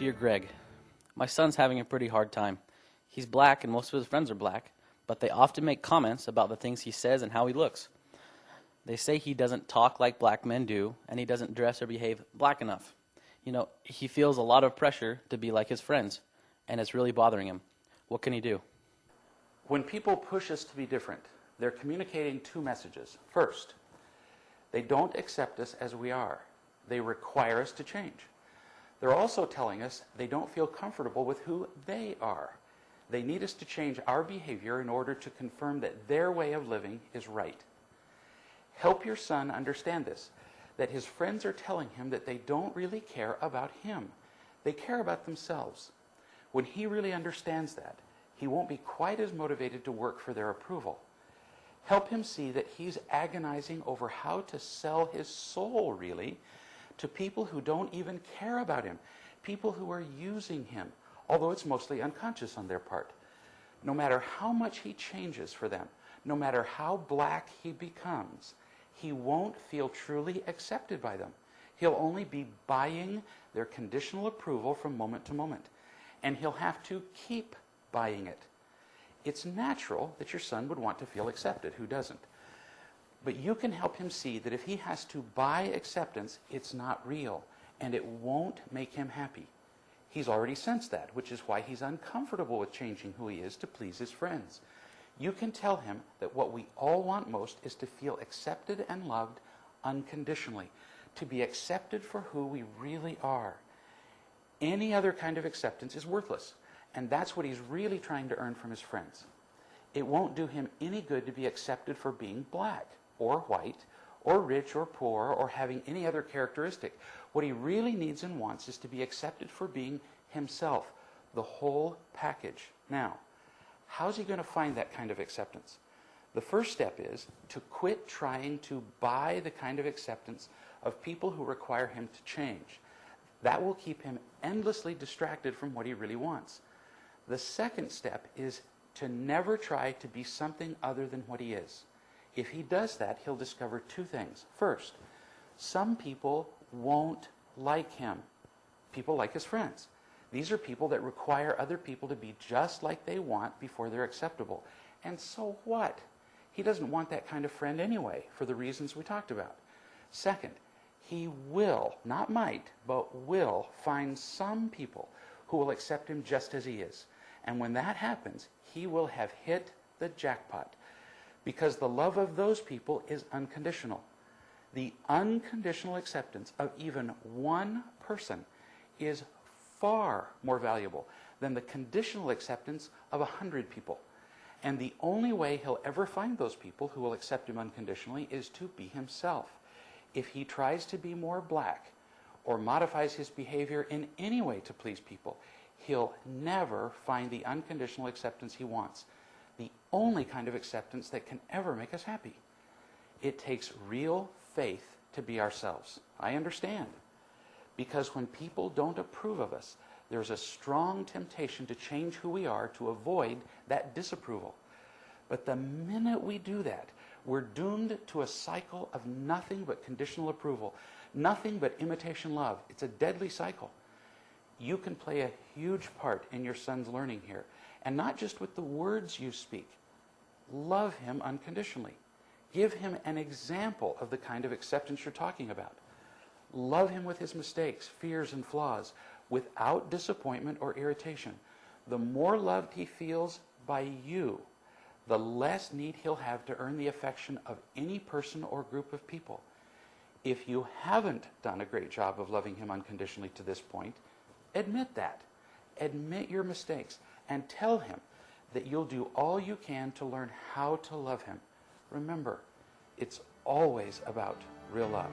Dear Greg, my son's having a pretty hard time. He's black and most of his friends are black, but they often make comments about the things he says and how he looks. They say he doesn't talk like black men do, and he doesn't dress or behave black enough. You know, he feels a lot of pressure to be like his friends, and it's really bothering him. What can he do? When people push us to be different, they're communicating two messages. First, they don't accept us as we are. They require us to change. They're also telling us they don't feel comfortable with who they are. They need us to change our behavior in order to confirm that their way of living is right. Help your son understand this, that his friends are telling him that they don't really care about him. They care about themselves. When he really understands that, he won't be quite as motivated to work for their approval. Help him see that he's agonizing over how to sell his soul, really, to people who don't even care about him, people who are using him, although it's mostly unconscious on their part. No matter how much he changes for them, no matter how black he becomes, he won't feel truly accepted by them. He'll only be buying their conditional approval from moment to moment, and he'll have to keep buying it. It's natural that your son would want to feel accepted. Who doesn't? But you can help him see that if he has to buy acceptance, it's not real, and it won't make him happy. He's already sensed that, which is why he's uncomfortable with changing who he is to please his friends. You can tell him that what we all want most is to feel accepted and loved unconditionally, to be accepted for who we really are. Any other kind of acceptance is worthless, and that's what he's really trying to earn from his friends. It won't do him any good to be accepted for being black, or white, or rich, or poor, or having any other characteristic. What he really needs and wants is to be accepted for being himself, the whole package. Now, how's he going to find that kind of acceptance? The first step is to quit trying to buy the kind of acceptance of people who require him to change. That will keep him endlessly distracted from what he really wants. The second step is to never try to be something other than what he is. If he does that, he'll discover two things. First, some people won't like him. People like his friends. These are people that require other people to be just like they want before they're acceptable. And so what? He doesn't want that kind of friend anyway, for the reasons we talked about. Second, he will, not might, but will find some people who will accept him just as he is. And when that happens, he will have hit the jackpot, because the love of those people is unconditional. The unconditional acceptance of even one person is far more valuable than the conditional acceptance of 100 people. And the only way he'll ever find those people who will accept him unconditionally is to be himself. If he tries to be more black or modifies his behavior in any way to please people, he'll never find the unconditional acceptance he wants, the only kind of acceptance that can ever make us happy. It takes real faith to be ourselves. I understand. Because when people don't approve of us, there's a strong temptation to change who we are to avoid that disapproval. But the minute we do that, we're doomed to a cycle of nothing but conditional approval, nothing but imitation love. It's a deadly cycle. You can play a huge part in your son's learning here, and not just with the words you speak. Love him unconditionally. Give him an example of the kind of acceptance you're talking about. Love him with his mistakes, fears, and flaws, without disappointment or irritation. The more loved he feels by you, the less need he'll have to earn the affection of any person or group of people. If you haven't done a great job of loving him unconditionally to this point, admit that. Admit your mistakes and tell him that you'll do all you can to learn how to love him. Remember, it's always about real love.